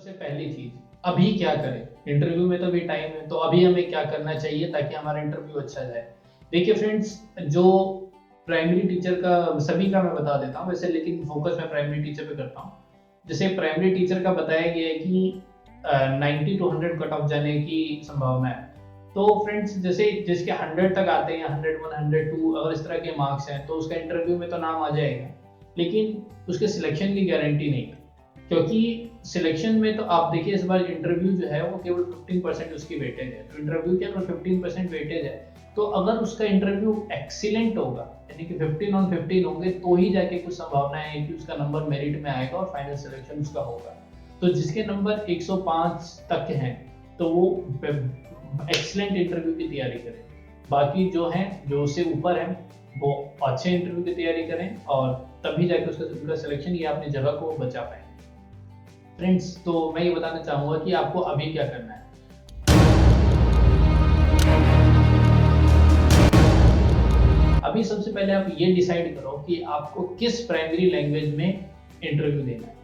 सबसे पहली चीज, अभी क्या करें। इंटरव्यू में तो अभी टाइम है, तो अभी हमें क्या करना चाहिए ताकि हमारा इंटरव्यू अच्छा जाए। देखिए फ्रेंड्स, जो प्राइमरी टीचर का, सभी का मैं बता देता हूँ वैसे, लेकिन फोकस मैं प्राइमरी टीचर पे करता हूँ। जैसे प्राइमरी टीचर का बताया गया है कि 90 टू 100 कट ऑफ जाने की संभावना है। तो फ्रेंड्स, जैसे जिसके 100 तक आते हैं, 101 102 अगर इस तरह के मार्क्स हैं, तो उसका इंटरव्यू में तो नाम आ जाएगा, लेकिन उसके सिलेक्शन की गारंटी नहीं है। क्योंकि सिलेक्शन में तो आप देखिए, इस बार इंटरव्यू जो है वो केवल 15% उसकी वेटेज है। तो इंटरव्यू के अगर 15% वेटेज है, तो अगर उसका इंटरव्यू एक्सीलेंट होगा, यानी कि 15 ऑन 15 होंगे, तो ही जाके कुछ संभावना है कि उसका नंबर मेरिट में आएगा और फाइनल सिलेक्शन उसका होगा। तो जिसके नंबर 105 तक हैं, तो वो एक्सीलेंट इंटरव्यू की तैयारी करें। बाकी जो हैं, जो उससे ऊपर हैं, वो अच्छे इंटरव्यू की तैयारी करें, और तभी जाके उसका सिलेक्शन या अपनी जगह को बचा पाएंगे। फ्रेंड्स, तो मैं ये बताना चाहूंगा कि आपको अभी क्या करना है। अभी सबसे पहले आप ये डिसाइड करो कि आपको किस प्राइमरी लैंग्वेज में इंटरव्यू देना है।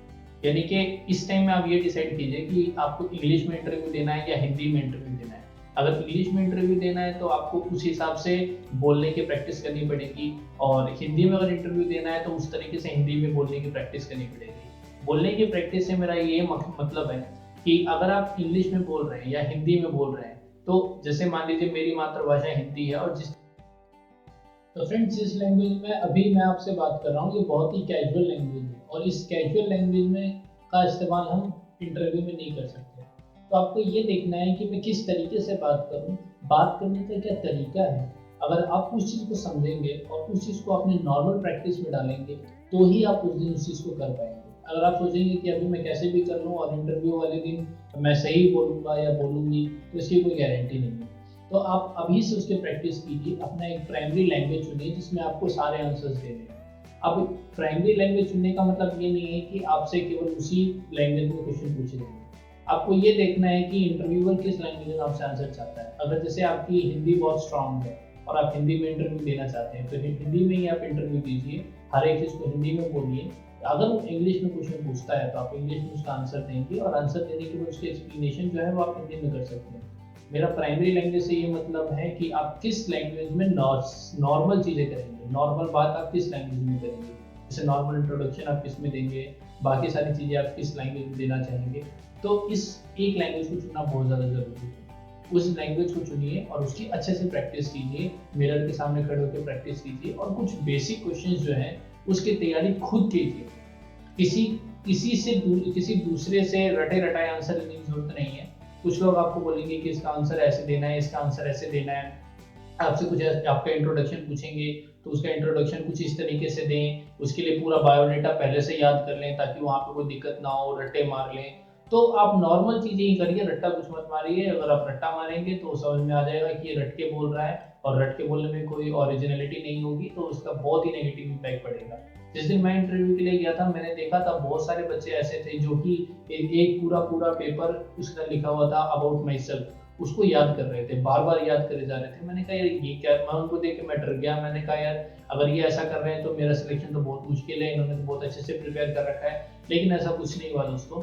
यानी कि इस टाइम में आप ये डिसाइड कीजिए कि आपको इंग्लिश में इंटरव्यू देना है या हिंदी में इंटरव्यू देना है। अगर इंग्लिश में इंटरव्यू देना है तो आपको उस हिसाब से बोलने की प्रैक्टिस करनी पड़ेगी, और हिंदी में अगर इंटरव्यू देना है तो उस तरीके से हिंदी में बोलने की प्रैक्टिस करनी पड़ेगी। बोलने की प्रैक्टिस से मेरा ये मतलब है कि अगर आप इंग्लिश में बोल रहे हैं या हिंदी में बोल रहे हैं, तो जैसे मान लीजिए मेरी मातृभाषा हिंदी है, और तो फ्रेंड्स, जिस लैंग्वेज में अभी मैं आपसे बात कर रहा हूँ, ये बहुत ही कैजुअल लैंग्वेज है, और इस कैजुअल लैंग्वेज में का इस्तेमाल हम इंटरव्यू में नहीं कर सकते। तो आपको ये देखना है कि मैं किस तरीके से बात करूँ, बात करने का क्या तरीका है। अगर आप उस चीज़ को समझेंगे और उस चीज़ को अपने नॉर्मल प्रैक्टिस में डालेंगे, तो ही आप उस दिन उस चीज़ को कर पाएंगे। अगर आप सोचेंगे कि अभी मैं कैसे भी कर लूँ और इंटरव्यू वाले दिन मैं सही बोलूँगा या बोलूँगी, तो इसकी कोई गारंटी नहीं है। तो आप अभी से उसकी प्रैक्टिस कीजिए। अपना एक प्राइमरी लैंग्वेज चुनिए जिसमें आपको सारे आंसर्स देने हैं। अब प्राइमरी लैंग्वेज चुनने का मतलब ये नहीं है कि आपसे केवल उसी लैंग्वेज में क्वेश्चन पूछे जाएंगे। आपको ये देखना है कि इंटरव्यूअर किस लैंग्वेज में आपसे आंसर चाहता है। अगर जैसे आपकी हिंदी बहुत स्ट्रांग है और आप हिंदी में इंटरव्यू देना चाहते हैं, तो हिंदी में ही आप इंटरव्यू दीजिए, हर एक चीज़ को हिंदी में बोलिए। अगर वो इंग्लिश में क्वेश्चन पूछता है, तो आप इंग्लिश में उसका आंसर देंगे, और आंसर देने के बाद उसकी एक्सप्लेनेशन जो है वो आप हिंदी में कर सकते हैं। मेरा प्राइमरी लैंग्वेज से ये मतलब है कि आप किस लैंग्वेज में नॉर्मल चीज़ें करेंगे, नॉर्मल बात आप किस लैंग्वेज में करेंगे। जैसे नॉर्मल इंट्रोडक्शन आप किस में देंगे, बाकी सारी चीज़ें आप किस लैंग्वेज में देना चाहेंगे। तो इस एक लैंग्वेज को चुनना बहुत ज़्यादा ज़रूरी है। उस लैंग्वेज को चुनिए और उसकी अच्छे से प्रैक्टिस कीजिए, मिरर के सामने खड़े होकर प्रैक्टिस कीजिए, और कुछ बेसिक क्वेश्चंस जो हैं उसकी तैयारी खुद कीजिए। किसी किसी दूसरे से रटे रटाए आंसर देने की जरूरत नहीं है। कुछ लोग आपको बोलेंगे कि इसका आंसर ऐसे देना है, इसका आंसर ऐसे देना है। आपसे कुछ आपका इंट्रोडक्शन पूछेंगे, तो उसका इंट्रोडक्शन कुछ इस तरीके से दें, उसके लिए पूरा बायोडाटा पहले से याद कर लें ताकि वहाँ पे कोई दिक्कत ना हो, रट्टे मार लें। तो आप नॉर्मल चीज़ें ही करिए, रट्टा कुछ मत मारिए। अगर आप रट्टा मारेंगे तो समझ में आ जाएगा कि ये रट के बोल रहा है, और रट के बोलने में कोई ओरिजिनलिटी नहीं होगी, तो उसका बहुत ही नेगेटिव इम्पैक्ट पड़ेगा। जिस दिन मैं इंटरव्यू के लिए गया था, मैंने देखा था बहुत सारे बच्चे ऐसे थे जो कि एक पूरा पूरा पेपर उसका लिखा हुआ था अबाउट माई सेल्फ, उसको याद कर रहे थे, बार बार याद करे जा रहे थे। मैंने कहा यार ये क्या, मैं उनको देख के मैं डर गया। मैंने कहा यार, अगर ये ऐसा कर रहे हैं तो मेरा सिलेक्शन तो बहुत मुश्किल है, इन्होंने तो बहुत अच्छे से प्रिपेयर कर रखा है। लेकिन ऐसा कुछ नहीं हुआ दोस्तों,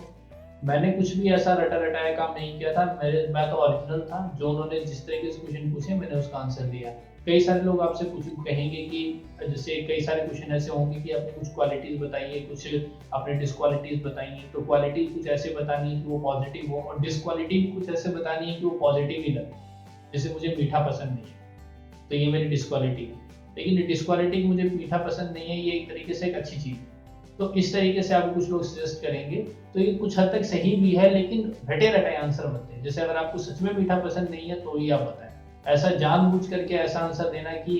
मैंने कुछ भी ऐसा रटा रटाया काम नहीं किया था। मैं तो ओरिजिनल था। जो उन्होंने जिस तरीके से क्वेश्चन पूछे, मैंने उसका आंसर दिया। कई सारे लोग आपसे कहेंगे कि जैसे कई सारे क्वेश्चन ऐसे होंगे कि अपनी कुछ क्वालिटीज बताइए, कुछ अपने डिसक्वालिटीज बताइए। तो क्वालिटी कुछ ऐसे बतानी है कि वो पॉजिटिव हो, और डिसक्वालिटी कुछ ऐसे बतानी है कि वो पॉजिटिव ही लगे। जैसे मुझे मीठा पसंद नहीं है, तो ये मेरी डिसक्वालिटी है। लेकिन डिसक्वालिटी मुझे मीठा पसंद नहीं है, ये एक तरीके से एक अच्छी चीज़ है। तो इस तरीके से आपको कुछ लोग सजेस्ट करेंगे, तो ये कुछ हद तक सही भी है, लेकिन रटे रटाए आंसर मत दें। जैसे अगर आपको सच में मीठा पसंद नहीं है, तो ही आप बताएं। ऐसा जानबूझ करके ऐसा आंसर देना कि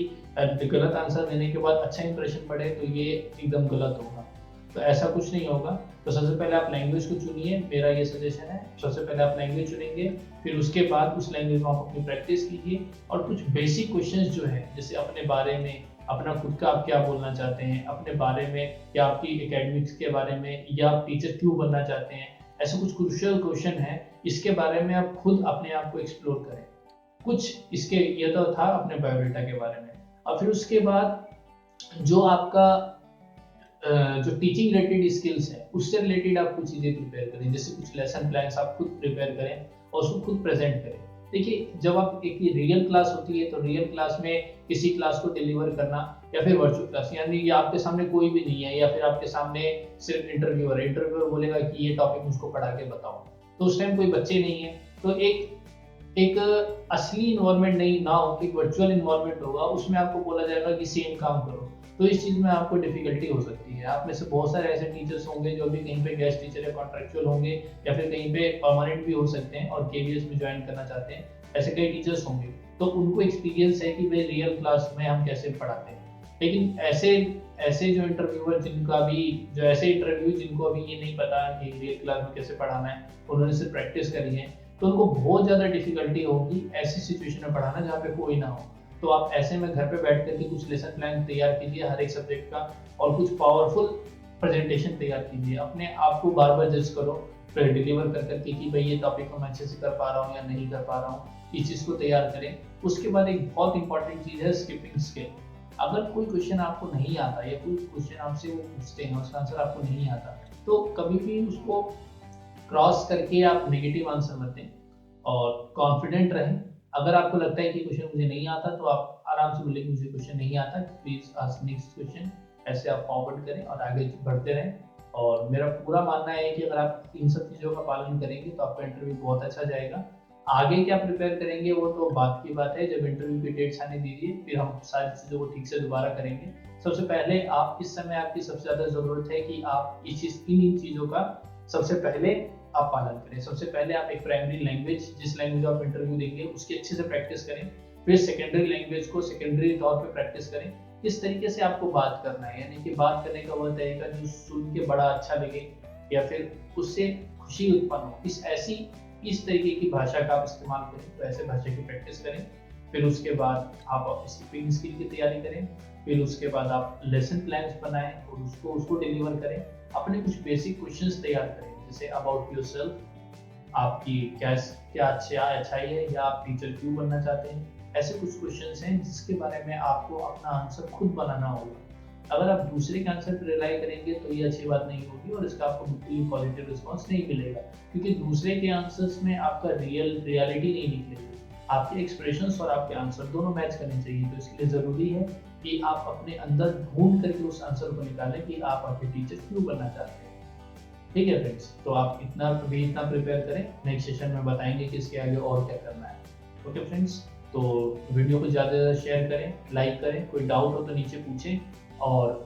गलत आंसर देने के बाद अच्छा इंप्रेशन पड़े, तो ये एकदम गलत होगा। तो ऐसा कुछ नहीं होगा। तो सबसे पहले आप लैंग्वेज को चुनिए, मेरा ये सजेशन है। सबसे पहले आप लैंग्वेज चुनेंगे, फिर उसके बाद उस लैंग्वेज में आप अपनी प्रैक्टिस कीजिए, और कुछ बेसिक क्वेश्चंस जो है, जैसे अपने बारे में, अपना खुद का आप क्या बोलना चाहते हैं, अपने बारे में, या आपकी एकेडमिक्स के बारे में, या आप टीचर क्यों बनना चाहते हैं, ऐसे कुछ क्रूशियल क्वेश्चन है, इसके बारे में आप खुद अपने आप को एक्सप्लोर करें। कुछ इसके ये तो था अपने बायोडाटा के बारे में। और फिर उसके बाद जो आपका जो टीचिंग रिलेटेड स्किल्स हैं उससे रिलेटेड आप कुछ चीज़ें प्रिपेयर करें, जैसे कुछ लेसन प्लान्स आप खुद प्रिपेयर करें और उसको खुद प्रेजेंट करें। देखिए, जब आप एक रियल क्लास होती है तो रियल क्लास में किसी क्लास को डिलीवर करना या फिर वर्चुअल क्लास, यानी ये आपके सामने कोई भी नहीं है या फिर आपके सामने सिर्फ इंटरव्यूअर बोलेगा कि ये टॉपिक मुझको पढ़ा के बताओ, तो उस टाइम कोई बच्चे नहीं है, तो एक एक असली इन्वायरमेंट नहीं ना हो, एक वर्चुअल इन्वायरमेंट होगा, उसमें आपको बोला जाएगा कि सेम काम करो, तो इस चीज़ में आपको डिफिकल्टी हो सकती है। आप में से बहुत सारे ऐसे टीचर्स होंगे जो भी कहीं पे गेस्ट टीचर या कॉन्ट्रेक्चुअल होंगे या फिर कहीं पे परमानेंट भी हो सकते हैं और केवीएस में ज्वाइन करना चाहते हैं, ऐसे कई टीचर्स होंगे, तो उनको एक्सपीरियंस है कि भाई रियल क्लास में हम कैसे पढ़ाते हैं। लेकिन ऐसे ऐसे जो इंटरव्यूअर जिनका भी जो ऐसे इंटरव्यू जिनको अभी ये नहीं पता कि रियल क्लास में कैसे पढ़ाना है, उन्होंने सिर्फ प्रैक्टिस करी है, तो उनको बहुत ज़्यादा डिफिकल्टी होगी ऐसी सिचुएशन में पढ़ाना जहाँ पे कोई ना हो। तो आप ऐसे में घर पे बैठ करके कुछ लेसन प्लान तैयार कीजिए हर एक सब्जेक्ट का और कुछ पावरफुल प्रेजेंटेशन तैयार कीजिए। अपने आप को बार-बार जज करो, फिर डिलीवर कर करके कि भाई ये टॉपिक को मैं अच्छे से कर पा रहा हूँ या नहीं कर पा रहा हूँ, इस चीज़ को तैयार करें। उसके बाद एक बहुत इंपॉर्टेंट चीज़ है स्किपिंग स्किल। अगर कोई क्वेश्चन आपको नहीं आता या कोई क्वेश्चन आपसे वो पूछते हैं उसका आंसर आपको नहीं आता, तो कभी भी उसको क्रॉस करके आप नेगेटिव आंसर मत दें और कॉन्फिडेंट रहें। अगर आपको लगता है कि क्वेश्चन मुझे नहीं आता तो आप आराम से बोलें कि मुझे क्वेश्चन नहीं आता, प्लीज आस्क नेक्स्ट क्वेश्चन। ऐसे आप फॉरवर्ड करें और आगे बढ़ते रहें। और मेरा पूरा मानना है कि अगर आप इन सब चीज़ों का पालन करेंगे तो आपका इंटरव्यू बहुत अच्छा जाएगा। आगे क्या प्रिपेयर करेंगे वो तो बात की बात है, जब इंटरव्यू की डेट्स आने दीजिए फिर हम सारी चीज़ों को ठीक से दोबारा करेंगे। सबसे पहले आप इस समय आपकी सबसे ज़्यादा ज़रूरत है कि आप इन चीज़ों का सबसे पहले आप पालन करें। सबसे पहले आप एक प्राइमरी लैंग्वेज, जिस लैंग्वेज आप इंटरव्यू देंगे उसकी अच्छे से प्रैक्टिस करें। फिर सेकेंडरी लैंग्वेज को सेकेंडरी तौर पे प्रैक्टिस करें। किस तरीके से आपको बात करना है, यानी कि बात करने का वह तरीका जो सुन के बड़ा अच्छा लगे या फिर उससे खुशी उत्पन्न हो, इस तरीके की भाषा का आप इस्तेमाल करें। तो ऐसे भाषा की प्रैक्टिस करें। फिर उसके बाद आप स्पीकिंग स्किल की तैयारी करें। फिर उसके बाद आप लेसन प्लान्स बनाएं और उसको डिलीवर करें। अपने कुछ बेसिक क्वेश्चंस तैयार करें, जैसे अबाउट योरसेल्फ, आपकी क्या क्या अच्छाई है या आप टीचर क्यों बनना चाहते हैं। ऐसे कुछ क्वेश्चंस हैं जिसके बारे में आपको अपना आंसर खुद बनाना होगा। अगर आप दूसरे के आंसर पर रिलाई करेंगे तो ये अच्छी बात नहीं होगी और इसका आपको बिल्कुल भी पॉजिटिव रिस्पॉन्स नहीं मिलेगा, क्योंकि दूसरे के आंसर्स में आपका रियलिटी नहीं निकलेगी। आपके एक्सप्रेशंस और आपके आंसर दोनों मैच करने चाहिए। तो इसके लिए ज़रूरी है कि आप अपने अंदर ढूंढ करके उस आंसर को निकालें कि आप आपके टीचर क्यों बनना चाहते हैं। ठीक है फ्रेंड्स, तो आप इतना प्रिपेयर करें। नेक्स्ट सेशन में बताएंगे कि इसके आगे और क्या करना है। ओके फ्रेंड्स, तो वीडियो को ज़्यादा से ज़्यादा शेयर करें, लाइक करें। कोई डाउट हो तो नीचे पूछें और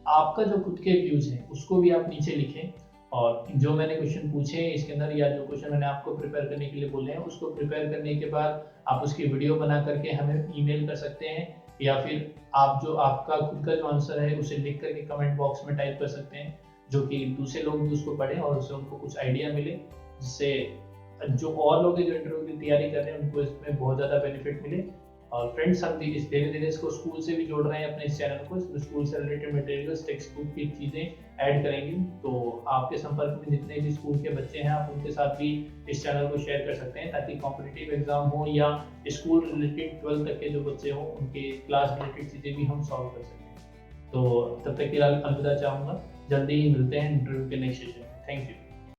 आपका जो खुद के व्यूज़ हैं उसको भी आप नीचे लिखें। और जो मैंने क्वेश्चन पूछे हैं इसके अंदर या जो क्वेश्चन मैंने आपको प्रिपेयर करने के लिए बोले हैं, उसको प्रिपेयर करने के बाद आप उसकी वीडियो बना करके हमें ईमेल कर सकते हैं, या फिर आप जो आपका खुद का जो आंसर है उसे लिख करके कमेंट बॉक्स में टाइप कर सकते हैं, जो कि दूसरे लोग भी उसको पढ़ें और उससे उनको कुछ आइडिया मिले, जिससे जो और लोग हैं जो इंटरव्यू की तैयारी कर रहे हैं उनको इसमें बहुत ज़्यादा बेनिफिट मिले। और फ्रेंड्स, हम धीरे धीरे इसको स्कूल से भी जोड़ रहे हैं अपने इस चैनल को। इसमें स्कूल से रिलेटेड मटेरियल्स, टेक्स्ट बुक की चीज़ें ऐड करेंगे। तो आपके संपर्क में जितने भी स्कूल के बच्चे हैं आप उनके साथ भी इस चैनल को शेयर कर सकते हैं, ताकि कॉम्पिटिटिव एग्जाम हो या स्कूल रिलेटेड 12th तक के जो बच्चे हों उनके क्लास रिलेटेड चीज़ें भी हम सॉल्व कर सकें। तो तब तक के लिए अलविदा चाहूँगा। जल्दी ही मिलते हैं इंटरव्यू के नेक्स्ट सेशन में। Thank you.